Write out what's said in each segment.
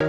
There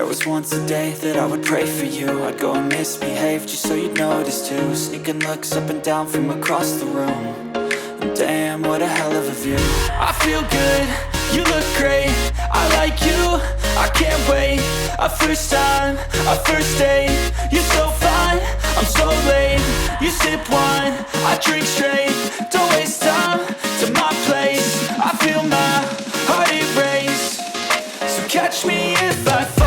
was once a day that I would pray for you. I'd go and misbehave just so you'd notice too. Sneaking looks up and down from across the room. And damn, what a hell of a view. I feel good, you look great, I like you, I can't wait. A first time, a first date. You're so fine, I'm so late. You sip wine, I drink straight. Don't waste time to my place. I feel my heart erase. So catch me if I fall.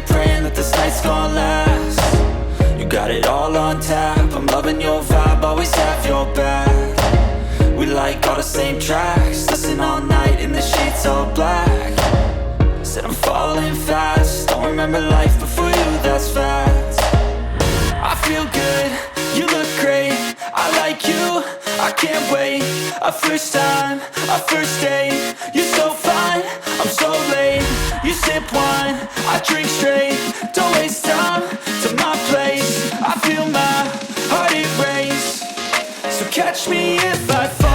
Praying that this night's gonna last. You got it all on tap, I'm loving your vibe, always have your back. We like all the same tracks, listen all night in the sheets all black. Said I'm falling fast, don't remember life before you, that's fact. I feel good, you look great, I like you, I can't wait. A first time, a first date. You're so fine, I'm so late. You sip wine, I drink straight. Don't waste time to my place. I feel my heart erase. So catch me if I fall.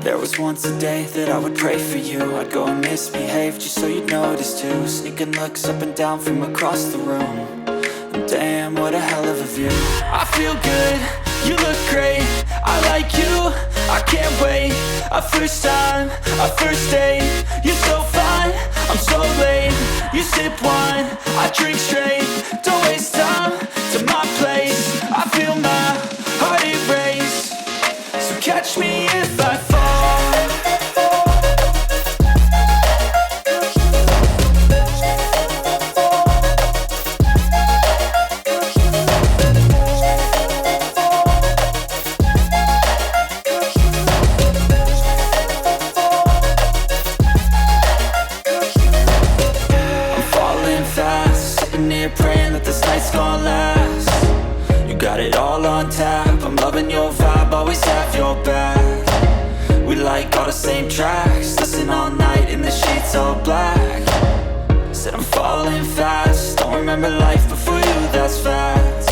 There was once a day that I would pray for you. I'd go and misbehave just so you'd notice too. Sneaking looks up and down from across the room. And damn, what a hell of a view. I feel good, you look great, I like you, I can't wait. A first time, a first date. You're so fine, I'm so late. You sip wine, I drink straight. Don't waste time to my place. I feel my heart erase. So catch me if I fall. Praying that this night's gonna last. You got it all on tap, I'm loving your vibe, always have your back. We like all the same tracks, listen all night in the sheets all black. Said I'm falling fast, don't remember life before you, that's fact.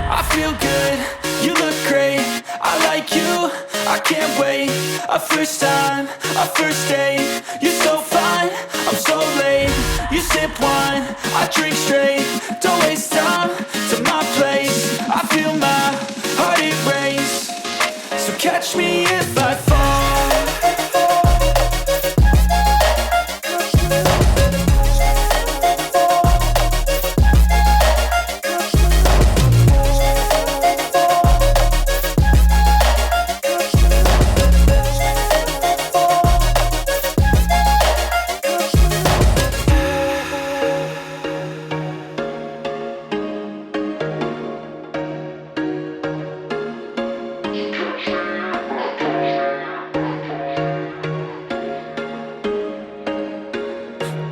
I feel good, you look great, I like you, I can't wait. A first time, a first date. You're so fine, I'm so late. You sip wine, I drink straight. Don't waste time to my place. I feel my heart erase. So catch me if I fall.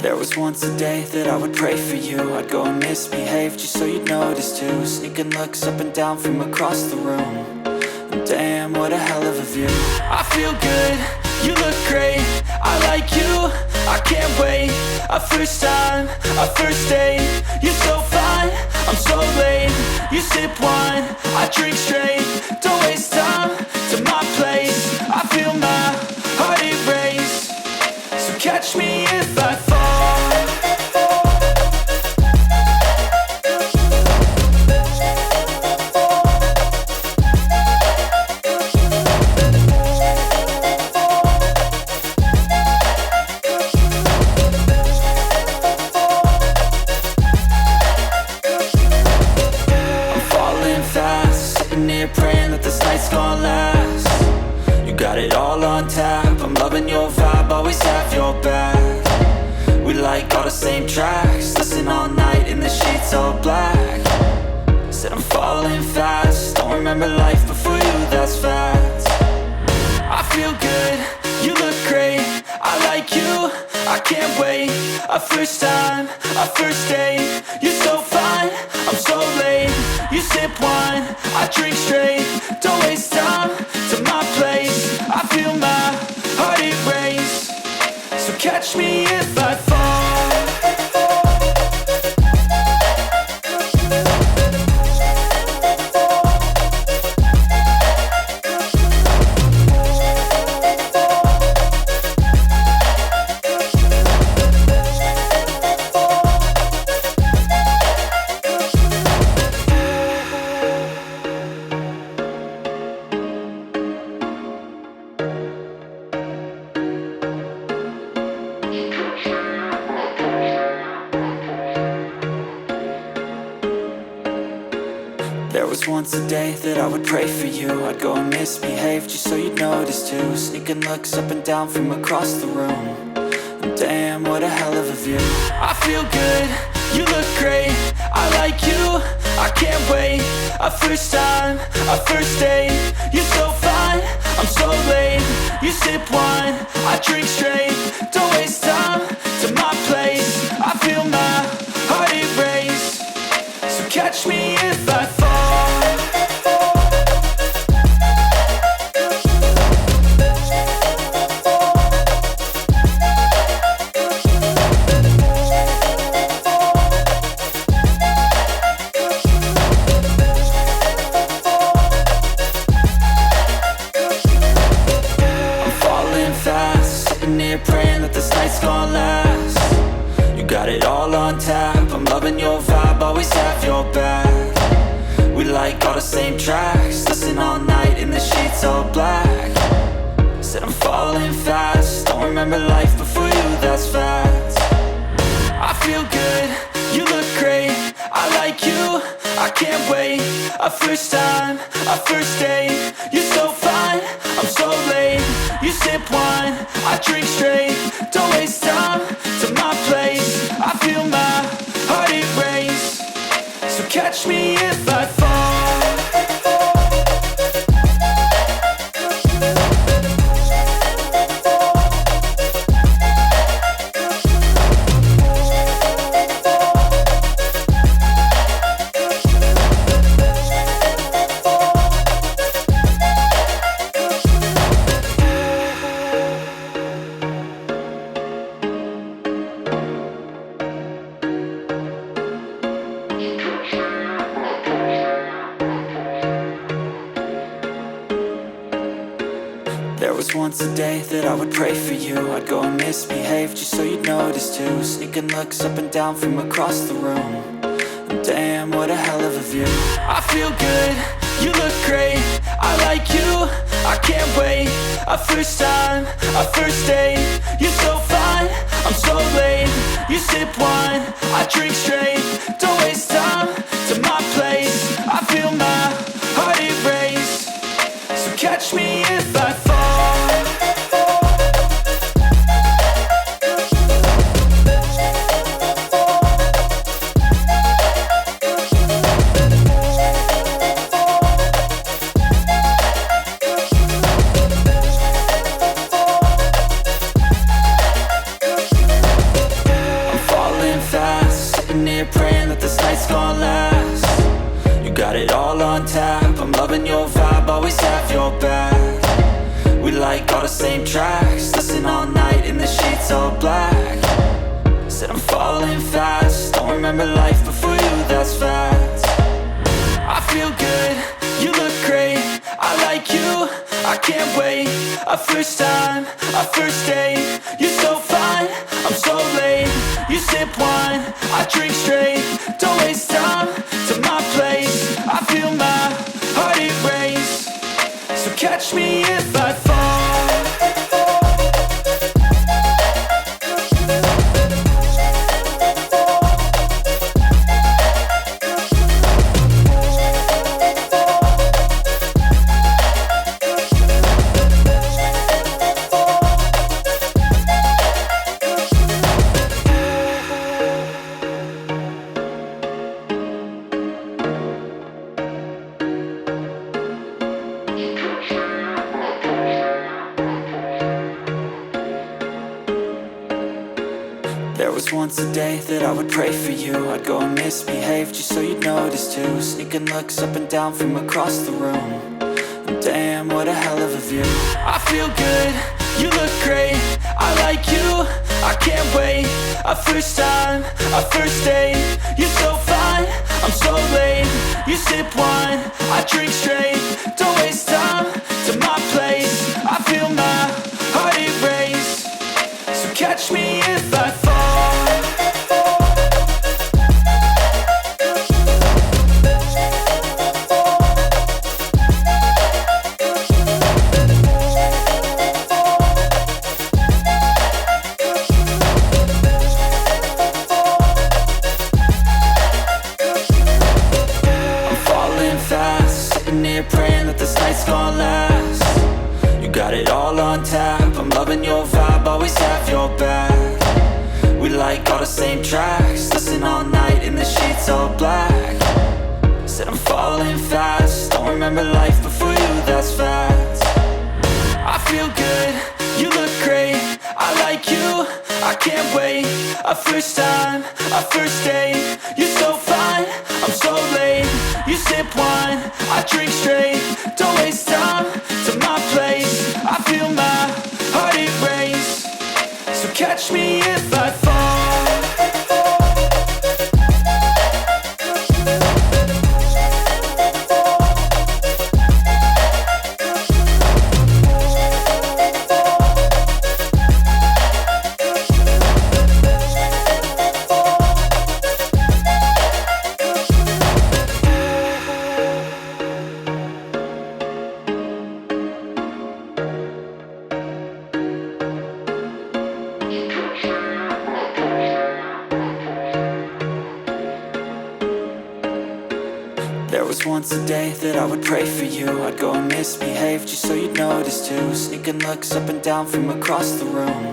There was once a day that I would pray for you. I'd go and misbehave just so you'd notice too. Sneaking looks up and down from across the room. And damn, what a hell of a view. I feel good, you look great, I like you, I can't wait. A first time, a first date. You're so fine, I'm so late. You sip wine, I drink straight. Don't waste time to my place. I feel my heart erase. So catch me if I fall. got it all on tap. I'm loving your vibe, always have your back. We like all the same tracks, listen all night in the sheets all black. Said I'm falling fast, don't remember life before you, that's fact. I feel good, you look great, I like you, I can't wait. A first time, a first date, you're so fine, I'm so late. You sip wine, I drink straight, don't waste time to my place. I feel my heart erase, so catch me if I fall. There was once a day that I would pray for you. I'd go and misbehave just so you'd notice too. Sneaking looks up and down from across the room. And damn, what a hell of a view. I feel good, you look great, I like you, I can't wait. A first time, a first date, you're so fine, I'm so late. You sip wine, I drink straight, don't waste time to my place. I feel my heart erase, so catch me if I fall. Praying that this night's gonna last. You got it all on tap, I'm loving your vibe, always have your back. We like all the same tracks, listen all night in the sheets all black. Said I'm falling fast, don't remember life before you, that's fact. I feel good, you look great, I like you, I can't wait. A first time, a first date, you're so fine, I'm so late. You sip wine, I drink straight, don't waste time to my place. I feel my heart erase, so catch me if I fall. There was once a day that I would pray for you. I'd go and misbehave just so you'd notice too. Sneaking looks up and down from across the room. And damn, what a hell of a view. I feel good, you look great, I like you, I can't wait. A first time, a first date, you're so fine, I'm so late. You sip wine, I drink straight, don't waste time to my place. I feel my heart erase, so catch me if I fall. Praying that this night's gonna last. You got it all on tap, I'm loving your vibe, always have your back. We like all the same tracks, listen all night in the sheets all black. Said I'm falling fast, don't remember life before you, that's fact. I feel good, you look great, I like you, I can't wait. A first time, a first date, you're so fine, I'm so late. You sip wine, I drink straight, don't waste time to my place. I feel my heart erase, so catch me if I fall. was once a day that I would pray for you. I'd go and misbehave just so you'd notice too. Sneaking looks up and down from across the room. And damn, what a hell of a view. I feel good, you look great, I like you, I can't wait. A first time, a first date, you're so fine, I'm so late. You sip wine, I drink straight, don't waste time to my place. I feel my heart erase, so catch me if I fall. Praying that this night's gonna last. You got it all on tap, I'm loving your vibe, always have your back. We like all the same tracks, listen all night in the sheets all black. Said I'm falling fast, don't remember life before you, that's facts. I feel good, you look great, I like you, I can't wait. A first time, a first date, you're so fine, I'm so late. You sip wine, I drink straight, don't waste time to my place. I feel my heart erase, so catch me if I fall. There was once a day that I would pray for you. I'd go and misbehave just so you'd notice too. Sneaking looks up and down from across the room.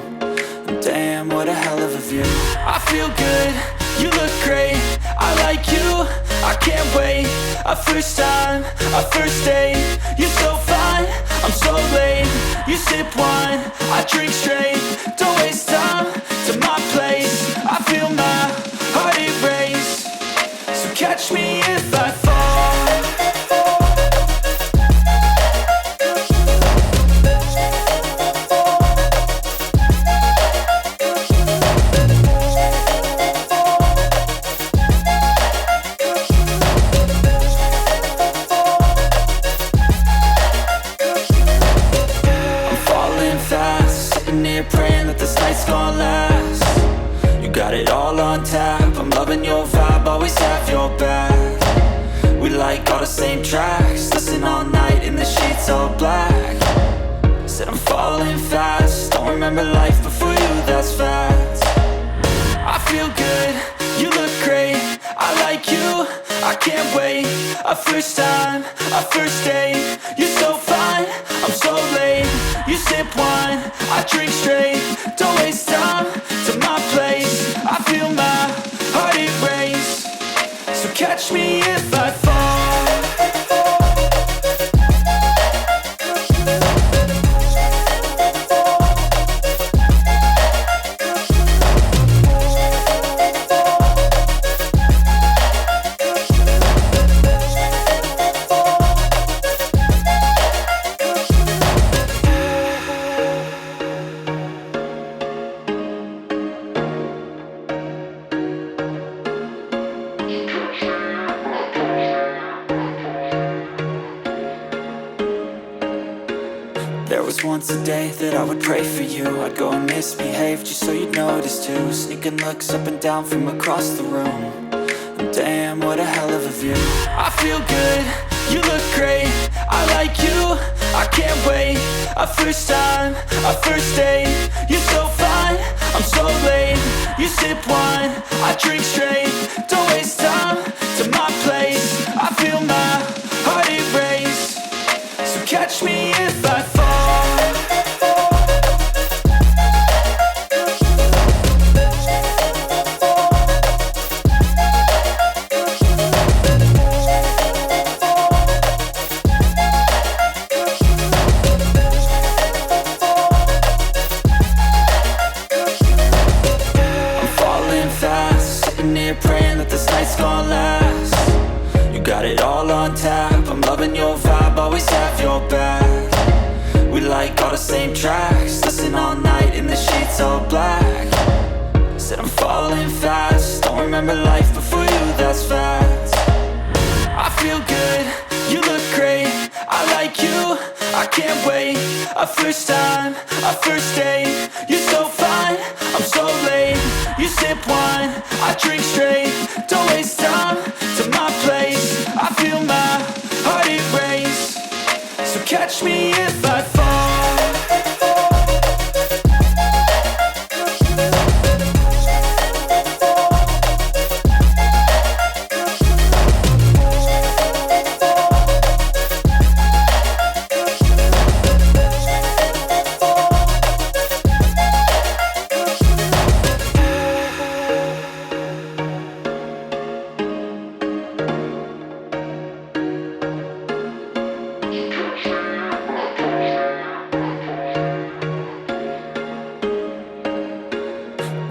And damn, what a hell of a view. I feel good, you look great, I like you, I can't wait. A first time, a first date, you're so fine, I'm so late. You sip wine, I drink straight, don't waste time to my place. I feel my heart erase, so catch me if I fall. Praying that this night's gonna last. You got it all on tap, I'm loving your vibe, always have your back. We like all the same tracks, listen all night in the sheets all black. Said I'm falling fast, don't remember life before you, that's facts. I feel good, you look great, I like you, I can't wait. A first time, a first date, you're so fine, I'm so late. You sip wine, I drink straight, don't waste time to my place. I feel my heart erase, so catch me if I fall. There was once a day that I would pray for you. I'd go and misbehave just so you'd notice too. Sneaking looks up and down from across the room. And damn, what a hell of a view. I feel good, you look great, I like you, I can't wait. A first time, a first date, you're so fine, I'm so late. You sip wine, I drink straight, don't waste time to my place. I feel my heart erase, so catch me if I fall. night's gonna last. You got it all on tap, I'm loving your vibe, always have your back. We like all the same tracks, listen all night in the sheets all black. Said I'm falling fast, don't remember life before you, that's fact. I feel good, you look great, I like you, I can't wait. A first time, a first date, you're so fine, I'm so late. You sip wine, I drink straight, don't waste time to my place. I feel my heart erase, so catch me if I fall.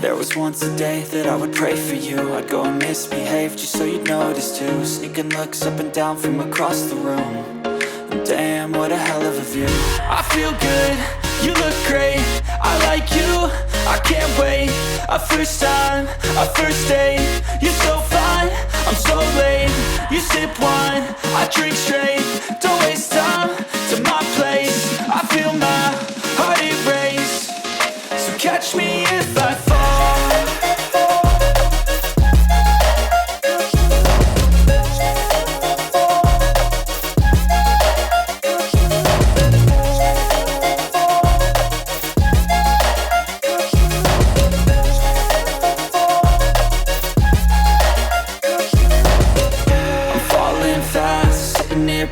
There was once a day that I would pray for you. I'd go and misbehave just so you'd notice too. Sneaking looks up and down from across the room. And damn, what a hell of a view. I feel good, you look great, I like you, I can't wait. A first time, a first date, you're so fine, I'm so late. You sip wine, I drink straight, don't waste time to my place. I feel my heart erase, so catch me if I fall.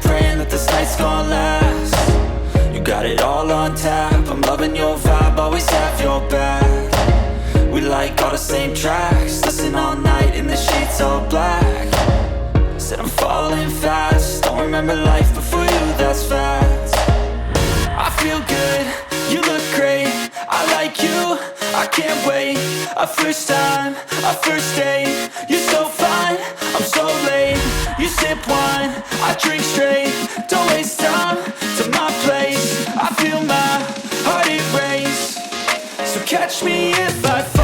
Praying that this night's gonna last. You got it all on tap, I'm loving your vibe, always have your back. We like all the same tracks, listen all night in the sheets all black. Said I'm falling fast, don't remember life before you, that's fact. I feel good, you look great, I like you, I can't wait. A first time, a first date, you're so fine, I'm so late. You sip wine, I drink straight, don't waste time to my place. I feel my heart erase, so catch me if I fall.